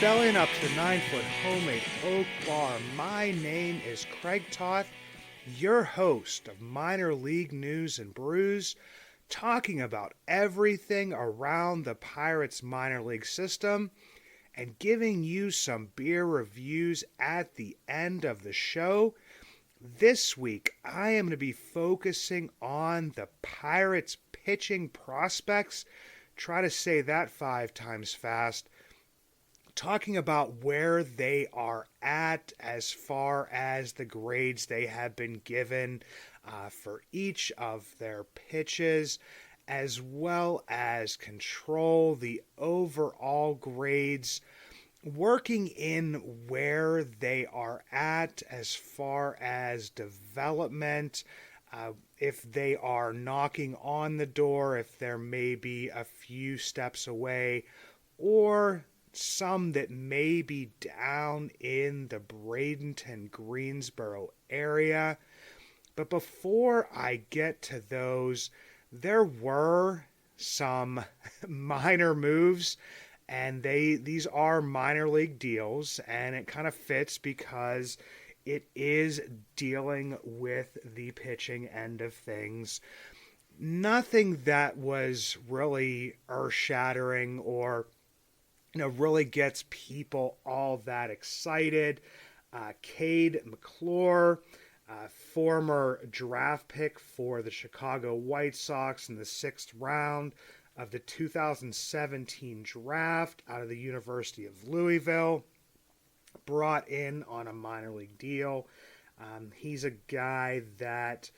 bellying up to the 9-foot homemade oak bar. My name is Craig Toth, your host of Minor League News and Brews, talking about everything around the Pirates minor league system and giving you some beer reviews at the end of the show. This week, I am going to be focusing on the Pirates pitching prospects. Try to say that 5 times fast. Talking about where they are at as far as the grades they have been given for each of their pitches, as well as control, the overall grades, working in where they are at as far as development, if they are knocking on the door, if they're maybe a few steps away, or some that may be down in the Bradenton, Greensboro area. But before I get to those, there were some minor moves, and these are minor league deals, and it kind of fits because it is dealing with the pitching end of things. Nothing that was really earth-shattering or really gets people all that excited. Cade McClure, former draft pick for the Chicago White Sox in the 6th round of the 2017 draft out of the University of Louisville, brought in on a minor league deal. He's a guy that,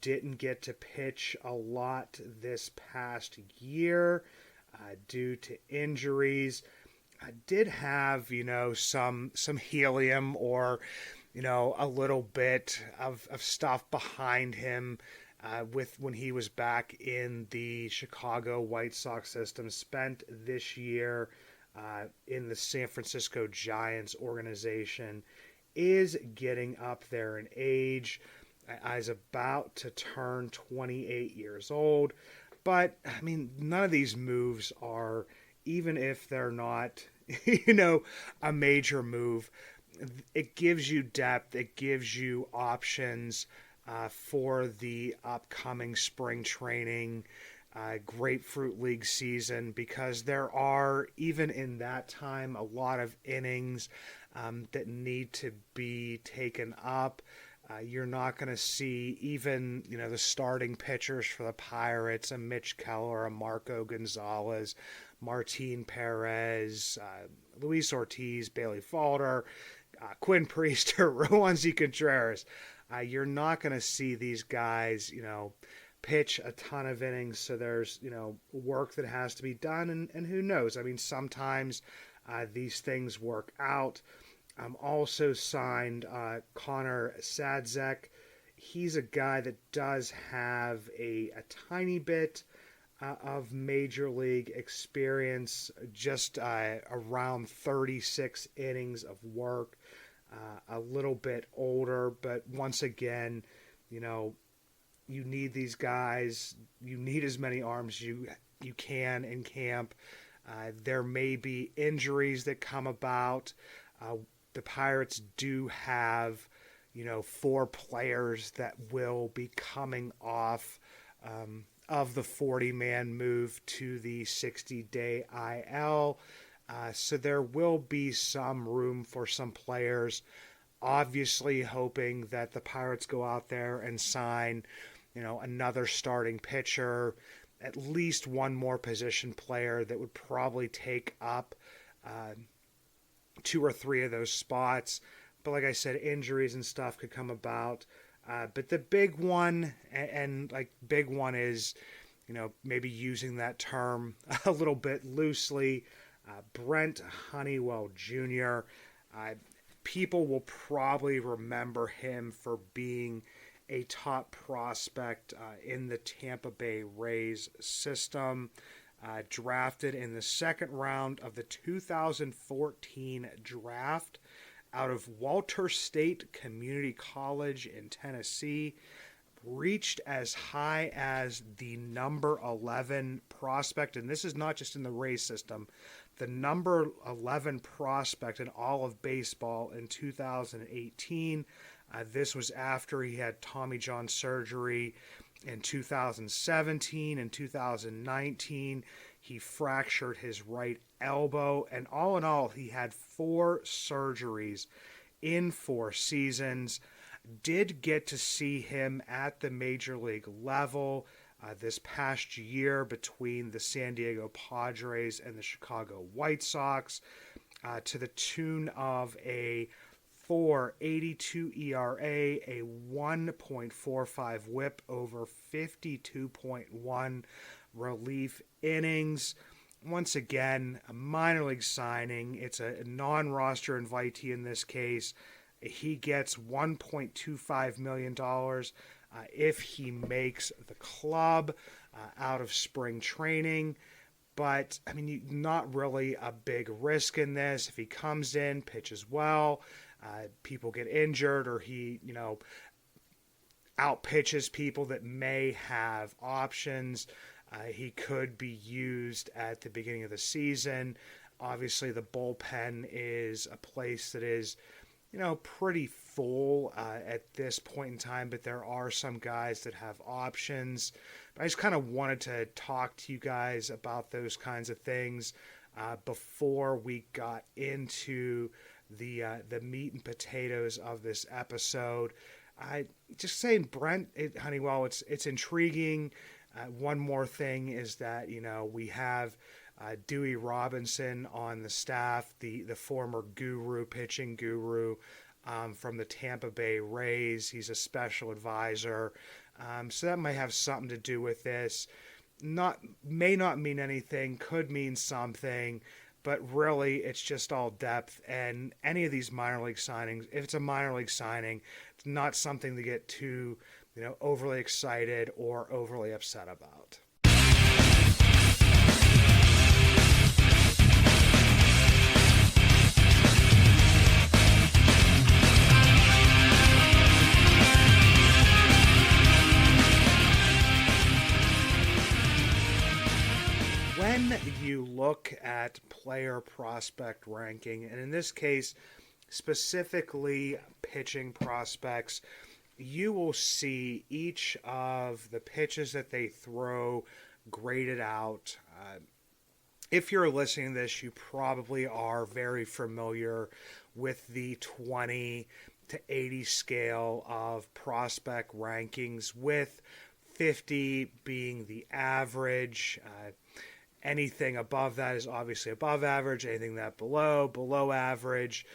didn't get to pitch a lot this past year. Due to injuries. I did have, some helium or, a little bit of stuff behind him with when he was back in the Chicago White Sox system. Spent this year in the San Francisco Giants organization. Is getting up there in age. Is about to turn 28 years old. But, none of these moves are, even if they're not, a major move, it gives you depth, it gives you options for the upcoming spring training, Grapefruit League season, because there are, even in that time, a lot of innings that need to be taken up. You're not going to see even, the starting pitchers for the Pirates, a Mitch Keller, a Marco Gonzalez, Martin Perez, Luis Ortiz, Bailey Falter, Quinn Priester, Roansy Contreras. You're not going to see these guys, pitch a ton of innings. So there's, work that has to be done. And who knows? Sometimes these things work out. Also signed Connor Sadzek. He's a guy that does have a tiny bit of major league experience, just around 36 innings of work, a little bit older, but once again, you need these guys. You need as many arms you can in camp. There may be injuries that come about. The Pirates do have, 4 players that will be coming off of the 40-man move to the 60-day IL. So there will be some room for some players, obviously hoping that the Pirates go out there and sign, another starting pitcher, at least one more position player that would probably take up 2 or 3 of those spots. But like I said, injuries and stuff could come about. But the big one, and big one is, maybe using that term a little bit loosely, Brent Honeywell Jr. People will probably remember him for being a top prospect in the Tampa Bay Rays system. Drafted in the 2nd round of the 2014 draft out of Walter State Community College in Tennessee. reached as high as the number 11 prospect, and this is not just in the Rays system, the number 11 prospect in all of baseball in 2018. This was after he had Tommy John surgery in 2017 and 2019. He fractured his right elbow, and all in all, he had 4 surgeries in 4 seasons. Did get to see him at the major league level this past year between the San Diego Padres and the Chicago White Sox to the tune of a 4.82 ERA, a 1.45 whip over 52.1 relief innings. Once again, a minor league signing. It's a non-roster invitee in this case. He gets $1.25 million if he makes the club out of spring training. But, I mean, not really a big risk in this. If he comes in, pitches well, people get injured, or he, outpitches people that may have options, he could be used at the beginning of the season. Obviously, the bullpen is a place that is, pretty full at this point in time, but there are some guys that have options. But I just kind of wanted to talk to you guys about those kinds of things before we got into the meat and potatoes of this episode. I just saying, Brent Honeywell, it's intriguing. One more thing is that we have Dewey Robinson on the staff, the former pitching guru from the Tampa Bay Rays. He's a special advisor, so that might have something to do with this. May not mean anything, could mean something, but really it's just all depth. And any of these minor league signings, if it's a minor league signing, it's not something to get too overly excited or overly upset about. When you look at player prospect ranking, and in this case, specifically pitching prospects, you will see each of the pitches that they throw graded out. If you're listening to this, you probably are very familiar with the 20 to 80 scale of prospect rankings, with 50 being the average. Anything above that is obviously above average. Anything that below average.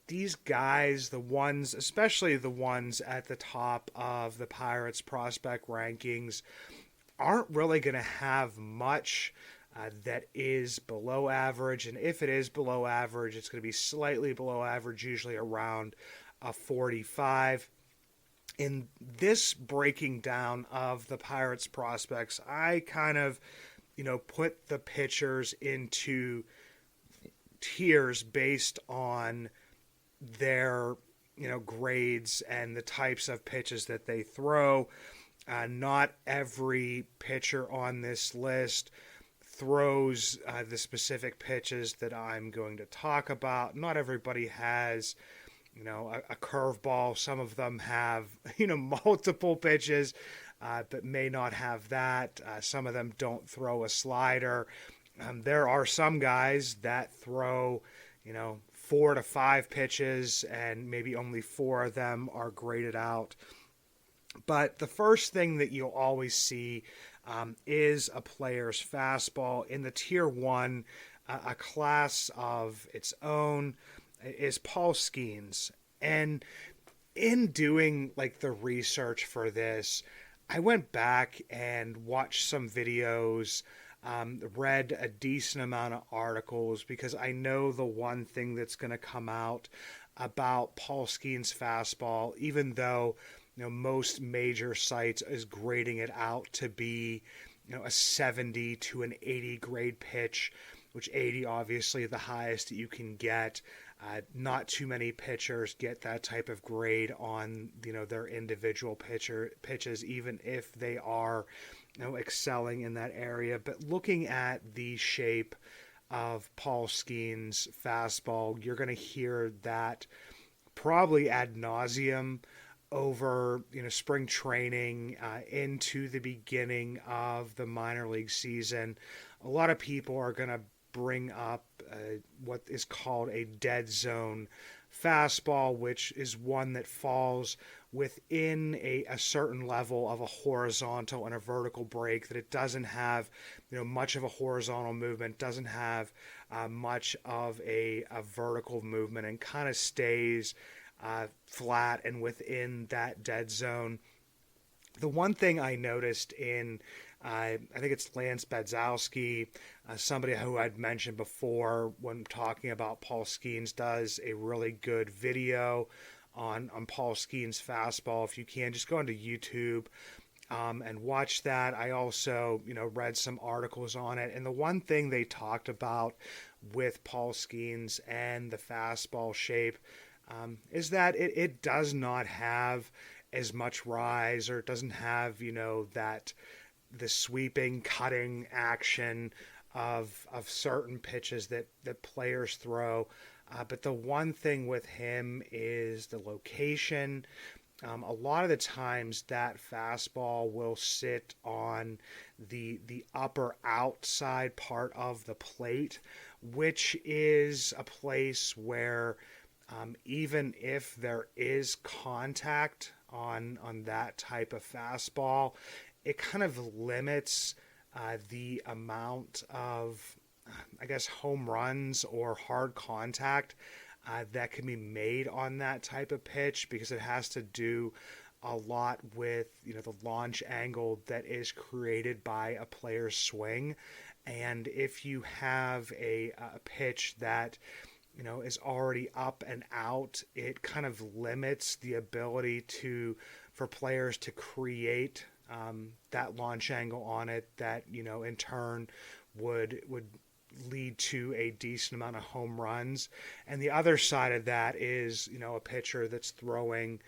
These guys, the ones, especially the ones at the top of the Pirates prospect rankings, aren't really going to have much that is below average. And if it is below average, it's going to be slightly below average, usually around a 45. In this breaking down of the Pirates prospects, I kind of put the pitchers into tiers based on their, grades and the types of pitches that they throw. Not every pitcher on this list throws the specific pitches that I'm going to talk about. Not everybody has, a curveball. Some of them have, multiple pitches. But may not have that. Some of them don't throw a slider. There are some guys that throw, 4 to 5 pitches, and maybe only 4 of them are graded out. But the first thing that you'll always see is a player's fastball. In the Tier 1, a class of its own is Paul Skeens. And in doing the research for this, I went back and watched some videos, read a decent amount of articles, because I know the one thing that's going to come out about Paul Skeens' fastball, even though most major sites is grading it out to be a 70 to an 80 grade pitch, which 80 obviously the highest that you can get. Not too many pitchers get that type of grade on their individual pitches, even if they are excelling in that area. But looking at the shape of Paul Skeen's fastball, you're going to hear that probably ad nauseum over spring training into the beginning of the minor league season. A lot of people are going to bring up what is called a dead zone fastball, which is one that falls within a certain level of a horizontal and a vertical break, that it doesn't have much of a horizontal movement, doesn't have much of a vertical movement, and kind of stays flat and within that dead zone. The one thing I noticed in, I think it's Lance Bedzowski, somebody who I'd mentioned before when talking about Paul Skeens, does a really good video on Paul Skeens' fastball. If you can, just go into YouTube and watch that. I also, read some articles on it. And the one thing they talked about with Paul Skeens and the fastball shape is that it does not have as much rise, or it doesn't have, that the sweeping, cutting action of certain pitches that players throw. But the one thing with him is the location. A lot of the times that fastball will sit on the upper outside part of the plate, which is a place where even if there is contact on that type of fastball, it kind of limits the amount of, home runs or hard contact that can be made on that type of pitch, because it has to do a lot with the launch angle that is created by a player's swing. And if you have a pitch that is already up and out, it kind of limits the ability for players to create that launch angle on it that in turn would lead to a decent amount of home runs. And the other side of that is a pitcher that's throwing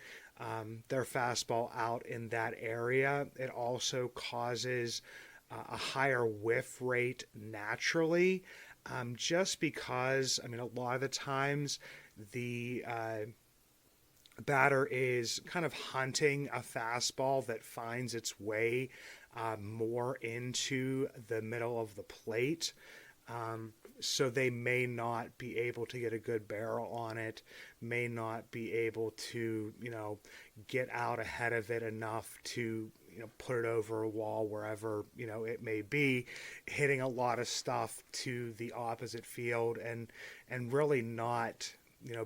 their fastball out in that area. It also causes a higher whiff rate naturally, just because a lot of the times the batter is kind of hunting a fastball that finds its way more into the middle of the plate. So they may not be able to get a good barrel on it, may not be able to, get out ahead of it enough to, put it over a wall wherever, it may be, hitting a lot of stuff to the opposite field and really not,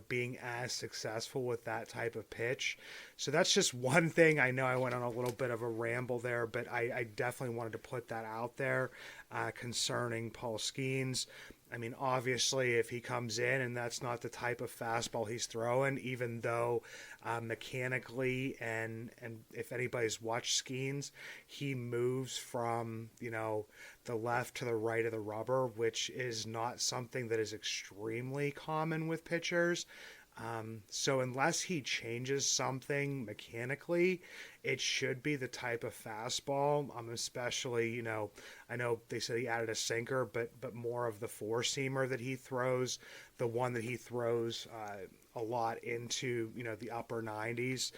being as successful with that type of pitch. So that's just one thing. I know I went on a little bit of a ramble there, but I definitely wanted to put that out there concerning Paul Skeens. Obviously, if he comes in and that's not the type of fastball he's throwing, even though mechanically and if anybody's watched Skeens, he moves from, the left to the right of the rubber, which is not something that is extremely common with pitchers. So unless he changes something mechanically, it should be the type of fastball. Especially, I know they said he added a sinker, but more of the four-seamer that he throws, the one that he throws a lot into, the upper 90s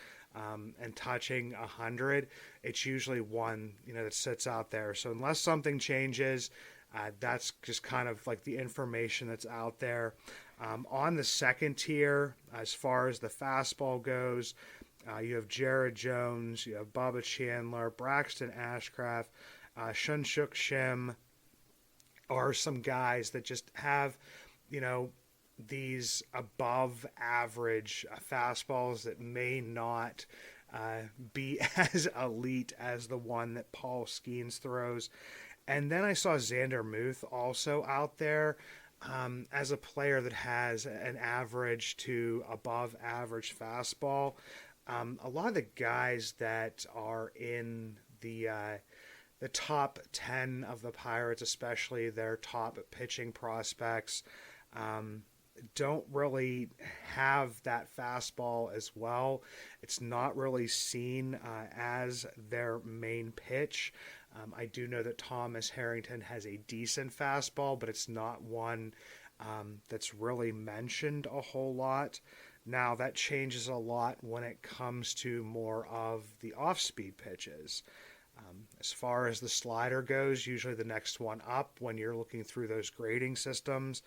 and touching 100. It's usually one, that sits out there. So unless something changes, that's just kind of like the information that's out there. On the second tier, as far as the fastball goes, you have Jared Jones, you have Bubba Chandler, Braxton Ashcraft, Shunshuk Shim, are some guys that just have, these above average fastballs that may not be as elite as the one that Paul Skeens throws. And then I saw Xander Muth also out there. As a player that has an average to above average fastball. A lot of the guys that are in the top 10 of the Pirates, especially their top pitching prospects, don't really have that fastball as well. It's not really seen as their main pitch. I do know that Thomas Harrington has a decent fastball, but it's not one that's really mentioned a whole lot. Now, that changes a lot when it comes to more of the off speed pitches. As far as the slider goes, usually the next one up when you're looking through those grading systems,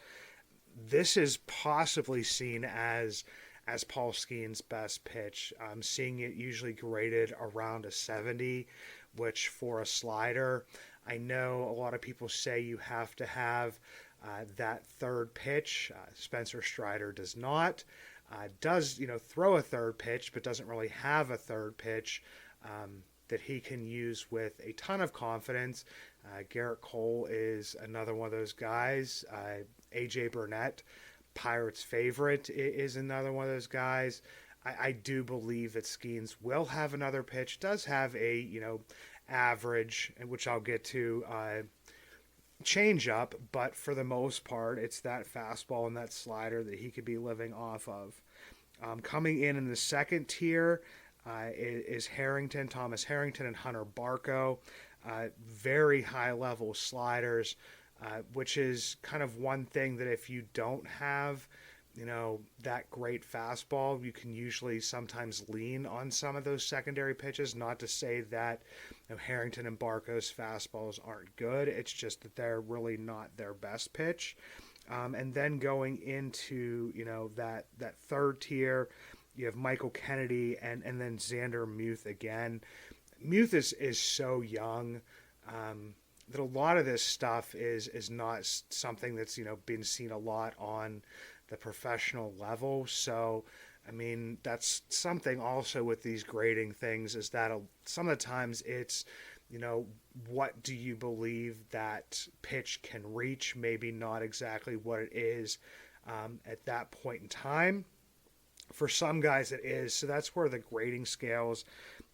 this is possibly seen as Paul Skeen's best pitch. I'm seeing it usually graded around a 70, which for a slider, I know a lot of people say you have to have that third pitch. Spencer Strider does not. Does throw a third pitch, but doesn't really have a third pitch that he can use with a ton of confidence. Garrett Cole is another one of those guys. AJ Burnett, Pirates' favorite, is another one of those guys. I do believe that Skeens will have another pitch. Does have a average, which I'll get to, change up, but for the most part, it's that fastball and that slider that he could be living off of. Coming in the second tier is Harrington, Thomas Harrington, and Hunter Barco. Very high level sliders, which is kind of one thing that if you don't have that great fastball, you can usually sometimes lean on some of those secondary pitches. Not to say that Harrington and Barco's fastballs aren't good. It's just that they're really not their best pitch. And then going into that third tier, you have Michael Kennedy and then Xander Muth again. Muth is so young that a lot of this stuff is not something that's been seen a lot on the professional level. So I mean, that's something also with these grading things, is that some of the times it's what do you believe that pitch can reach, maybe not exactly what it is at that point in time. For some guys it is, so that's where the grading scales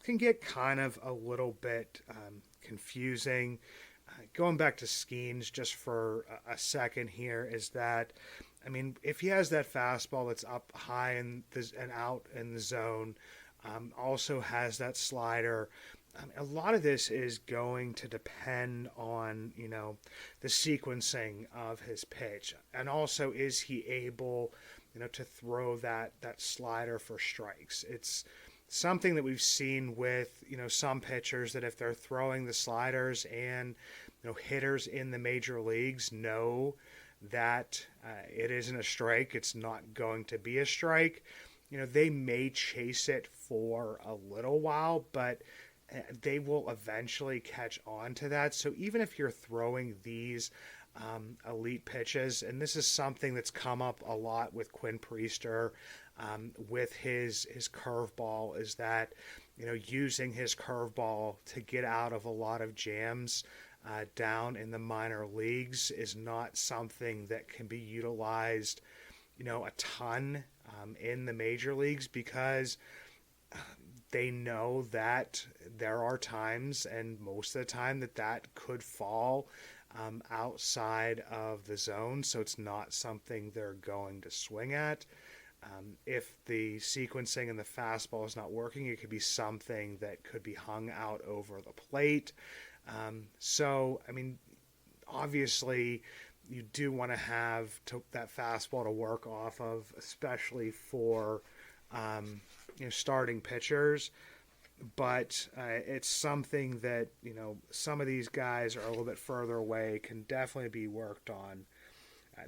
can get kind of a little bit confusing. Going back to Skeens just for a second here, is that, I mean, if he has that fastball that's up high and out in the zone, also has that slider, a lot of this is going to depend on, the sequencing of his pitch. And also, is he able, to throw that slider for strikes? It's something that we've seen with, some pitchers, that if they're throwing the sliders, and, hitters in the major leagues know that it isn't a strike, it's not going to be a strike, they may chase it for a little while, but they will eventually catch on to that. So even if you're throwing these elite pitches, and this is something that's come up a lot with Quinn Priester with his curveball, is that using his curveball to get out of a lot of jams down in the minor leagues is not something that can be utilized a ton in the major leagues, because they know that there are times, and most of the time, that could fall outside of the zone, so it's not something they're going to swing at. If the sequencing and the fastball is not working, it could be something that could be hung out over the plate. So, I mean, obviously, you do want to have that fastball to work off of, especially for starting pitchers. But it's something that, some of these guys are a little bit further away, can definitely be worked on.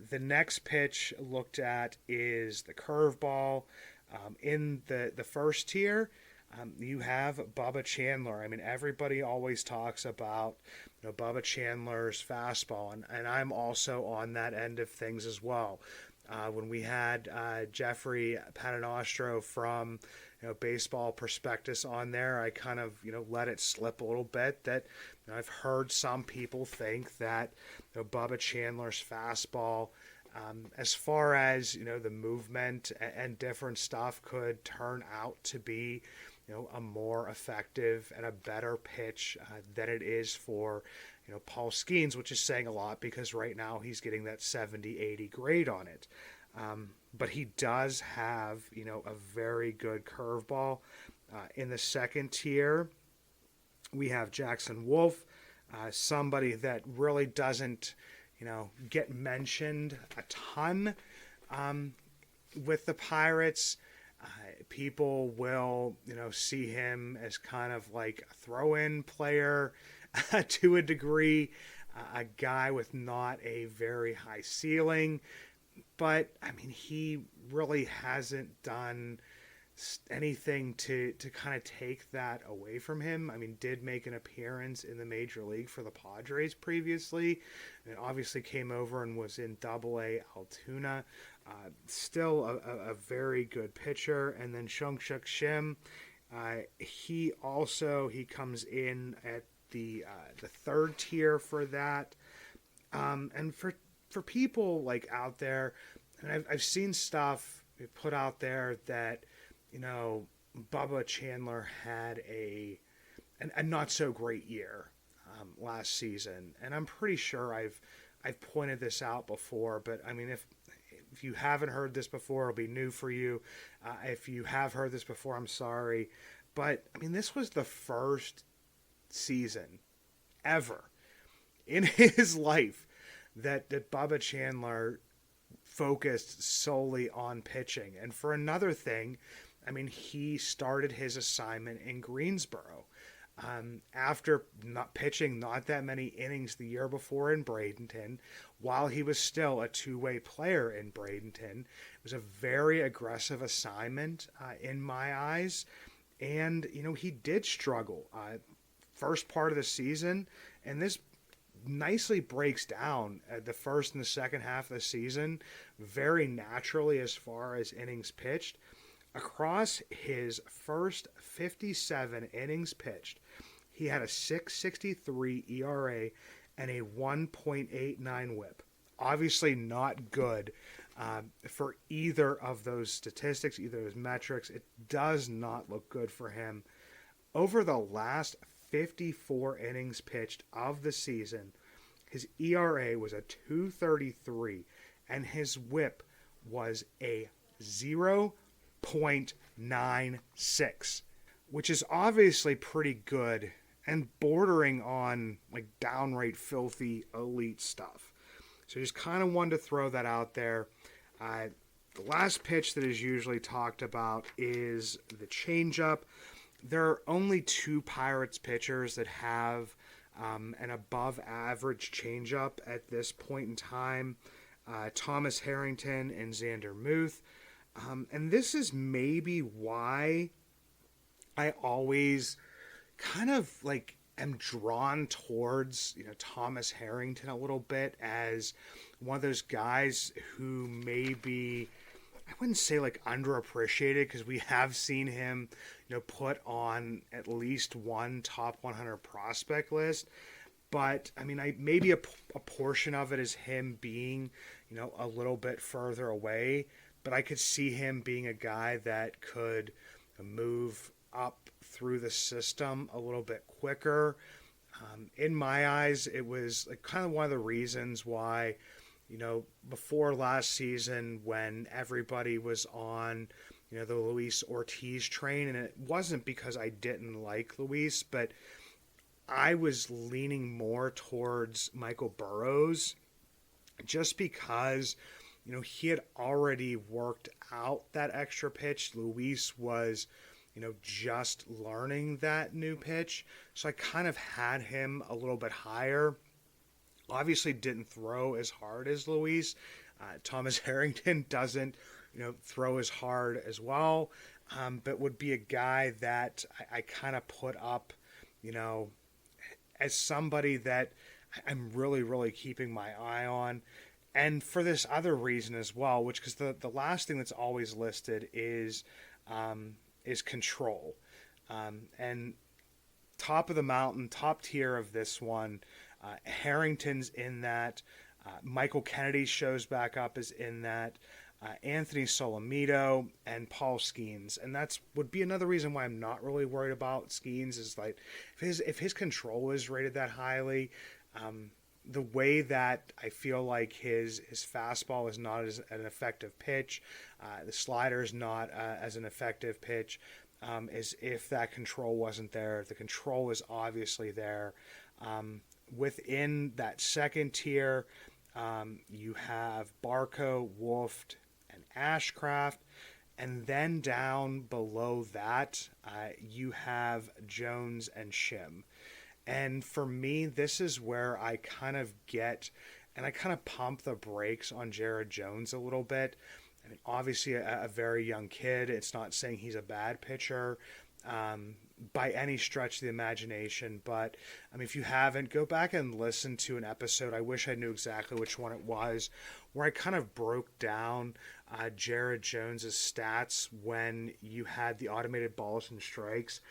The next pitch looked at is the curveball. In the first tier, you have Bubba Chandler. I mean, everybody always talks about Bubba Chandler's fastball, and I'm also on that end of things as well. When we had Jeffrey Patanostro from Baseball Prospectus on there, I kind of let it slip a little bit that I've heard some people think that Bubba Chandler's fastball, as far as the movement and different stuff, could turn out to be a more effective and a better pitch than it is for Paul Skeens, which is saying a lot, because right now he's getting that 70-80 grade on it. But he does have, a very good curveball. In the second tier, we have Jackson Wolf, somebody that really doesn't, get mentioned a ton with the Pirates. People will, see him as kind of like a throw-in player to a degree, a guy with not a very high ceiling. But, I mean, he really hasn't done anything to kind of take that away from him. I mean, did make an appearance in the major league for the Padres previously, and obviously came over and was in Double-A Altoona. Still a very good pitcher. And then Seung-Suk Shim, he comes in at the third tier for that. And for people like out there, and I've seen stuff put out there that, Bubba Chandler had a not so great year last season, and I'm pretty sure I've pointed this out before. But I mean, if you haven't heard this before, it'll be new for you. If you have heard this before, I'm sorry, but I mean, this was the first season ever in his life that Bubba Chandler focused solely on pitching. And for another thing, I mean, he started his assignment in Greensboro after not pitching not that many innings the year before in Bradenton, while he was still a two-way player in Bradenton. It was a very aggressive assignment in my eyes. And, he did struggle first part of the season, and this nicely breaks down the first and the second half of the season very naturally as far as innings pitched. Across his first 57 innings pitched, he had a 6.63 ERA and a 1.89 whip. Obviously not good for either of those statistics, either of those metrics. It does not look good for him. Over the last 54 innings pitched of the season, his ERA was a 2.33 and his whip was a 0.96, which is obviously pretty good and bordering on like downright filthy elite stuff. So just kind of wanted to throw that out there. The last pitch that is usually talked about is the changeup. There are only two Pirates pitchers that have an above average changeup at this point in time. Thomas Harrington and Xander Muth. And this is maybe why I always kind of like am drawn towards, Thomas Harrington a little bit as one of those guys who maybe, I wouldn't say like underappreciated, because we have seen him, put on at least one top 100 prospect list. But I mean, maybe a portion of it is him being, a little bit further away. But I could see him being a guy that could move up through the system a little bit quicker. In my eyes, it was like kind of one of the reasons why, before last season when everybody was on, the Luis Ortiz train, and it wasn't because I didn't like Luis, but I was leaning more towards Michael Burrows just because, he had already worked out that extra pitch. Luis was, just learning that new pitch. So I kind of had him a little bit higher. Obviously didn't throw as hard as Luis. Thomas Harrington doesn't, throw as hard as well, but would be a guy that I kind of put up, as somebody that I'm really, really keeping my eye on. And for this other reason as well, which, because the last thing that's always listed is control. And top of the mountain, top tier of this one, Harrington's in that. Michael Kennedy shows back up as in that. Anthony Solomito and Paul Skeens, and that's would be another reason why I'm not really worried about Skeens. Is like if his control is rated that highly, the way that I feel like his fastball is not as an effective pitch, the slider is not as an effective pitch, as if that control wasn't there. The control is obviously there. Within that second tier, you have Barco, Wolf, and Ashcraft. And then down below that, you have Jones and Shim. And for me, this is where I kind of pump the brakes on Jared Jones a little bit. I mean, obviously a very young kid. It's not saying he's a bad pitcher by any stretch of the imagination. But, I mean, if you haven't, go back and listen to an episode. I wish I knew exactly which one it was, where I kind of broke down Jared Jones's stats when you had the automated balls and strikes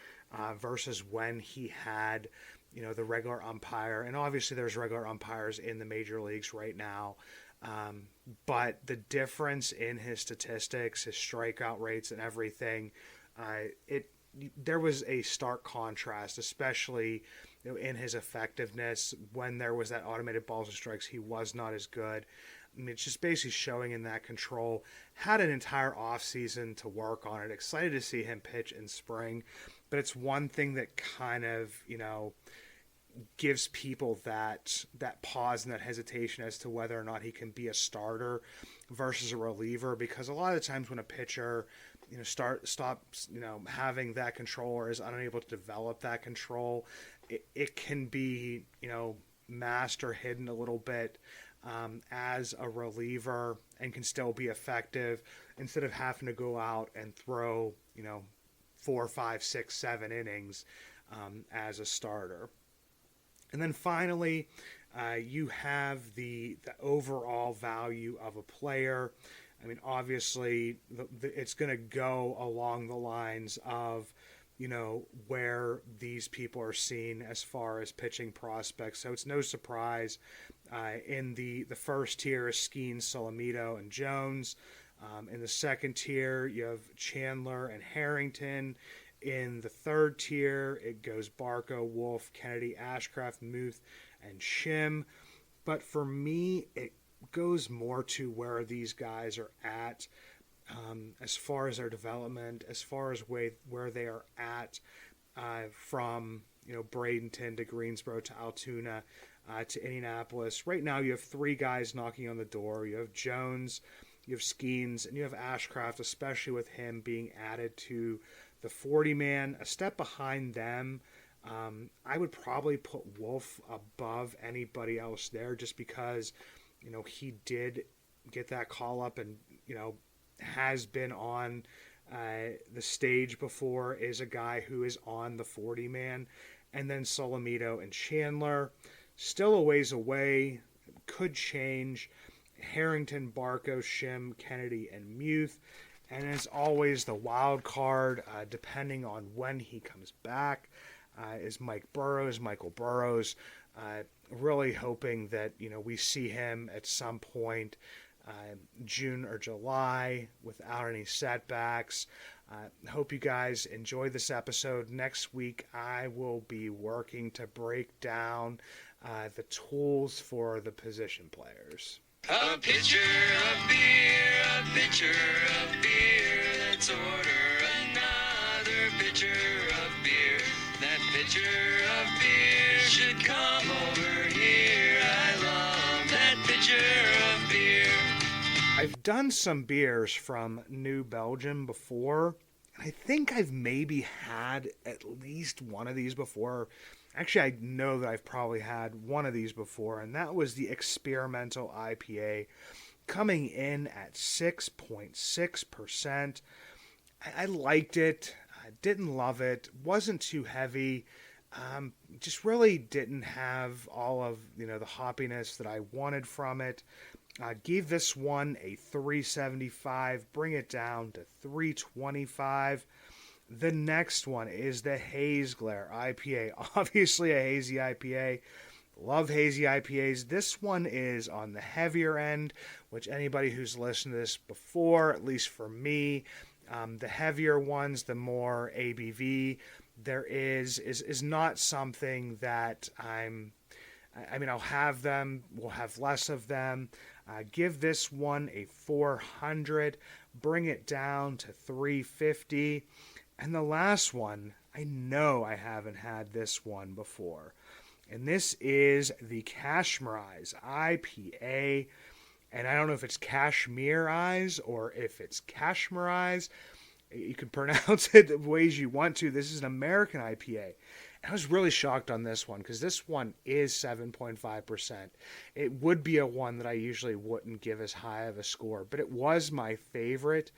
versus when he had, the regular umpire. And obviously there's regular umpires in the major leagues right now. But the difference in his statistics, his strikeout rates and everything, there was a stark contrast, especially in his effectiveness. When there was that automated balls and strikes, he was not as good. I mean, it's just basically showing in that control. Had an entire offseason to work on it. Excited to see him pitch in spring. But it's one thing that kind of, gives people that pause and that hesitation as to whether or not he can be a starter versus a reliever. Because a lot of the times when a pitcher, stops, having that control or is unable to develop that control, it can be, masked or hidden a little bit as a reliever and can still be effective instead of having to go out and throw, 4, 5, 6, 7 innings as a starter. And then finally, you have the overall value of a player. I mean, obviously, it's going to go along the lines of, where these people are seen as far as pitching prospects. So it's no surprise in the first tier is Skeens, Solomito, and Jones. In the second tier, you have Chandler and Harrington. In the third tier, it goes Barco, Wolf, Kennedy, Ashcraft, Muth, and Shim. But for me, it goes more to where these guys are at as far as their development, as far as where they are at from Bradenton to Greensboro to Altoona to Indianapolis. Right now, you have 3 guys knocking on the door. You have Jones, you have Skeens, and you have Ashcraft, especially with him being added to the 40-man. A step behind them, I would probably put Wolf above anybody else there just because, he did get that call up and, has been on the stage before, is a guy who is on the 40-man. And then Solomito and Chandler, still a ways away, could change. Harrington, Barco, Shim, Kennedy, and Muth. And as always, the wild card, depending on when he comes back, is Michael Burrows. Really hoping that, we see him at some point June or July without any setbacks. Hope you guys enjoyed this episode. Next week, I will be working to break down the tools for the position players. A pitcher of beer, a pitcher of beer, let's order another pitcher of beer. That pitcher of beer should come over here. I love that pitcher of beer. I've done some beers from New Belgium before, and I think I've maybe had at least one of these before. Actually, I know that I've probably had one of these before, and that was the Experimental IPA, coming in at 6.6%. I liked it. I didn't love it. Wasn't too heavy. Just really didn't have all of the hoppiness that I wanted from it. Gave this one a 375. Bring it down to 325. The next one is the Haze Glare IPA. Obviously a hazy IPA. Love hazy IPAs. This one is on the heavier end, which anybody who's listened to this before, at least for me, the heavier ones, the more ABV there is not something that I'm I mean, I'll have them. We'll have less of them. Give this one a 400. Bring it down to 350. And the last one, I know I haven't had this one before. And this is the Kashmirize IPA. And I don't know if it's Kashmir Eyes or if it's Kashmirize. You can pronounce it the ways you want to. This is an American IPA. I was really shocked on this one because this one is 7.5%. It would be a one that I usually wouldn't give as high of a score, but it was my favorite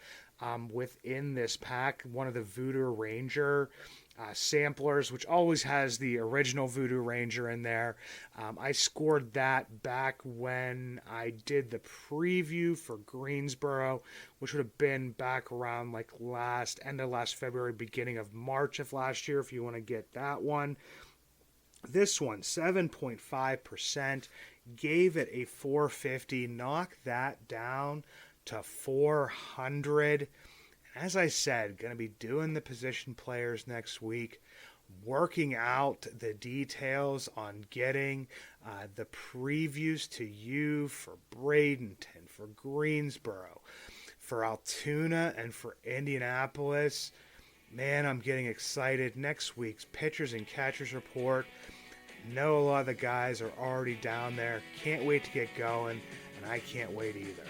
within this pack. One of the Voodoo Ranger samplers, which always has the original Voodoo Ranger in there. I scored that back when I did the preview for Greensboro, which would have been back around like end of last February, beginning of March of last year, if you want to get that one. This one, 7.5%, gave it a 450, knocked that down to 400. As I said, going to be doing the position players next week, working out the details on getting the previews to you for Bradenton, for Greensboro, for Altoona, and for Indianapolis. Man, I'm getting excited. Next week's pitchers and catchers report. Know a lot of the guys are already down there. Can't wait to get going, and I can't wait either.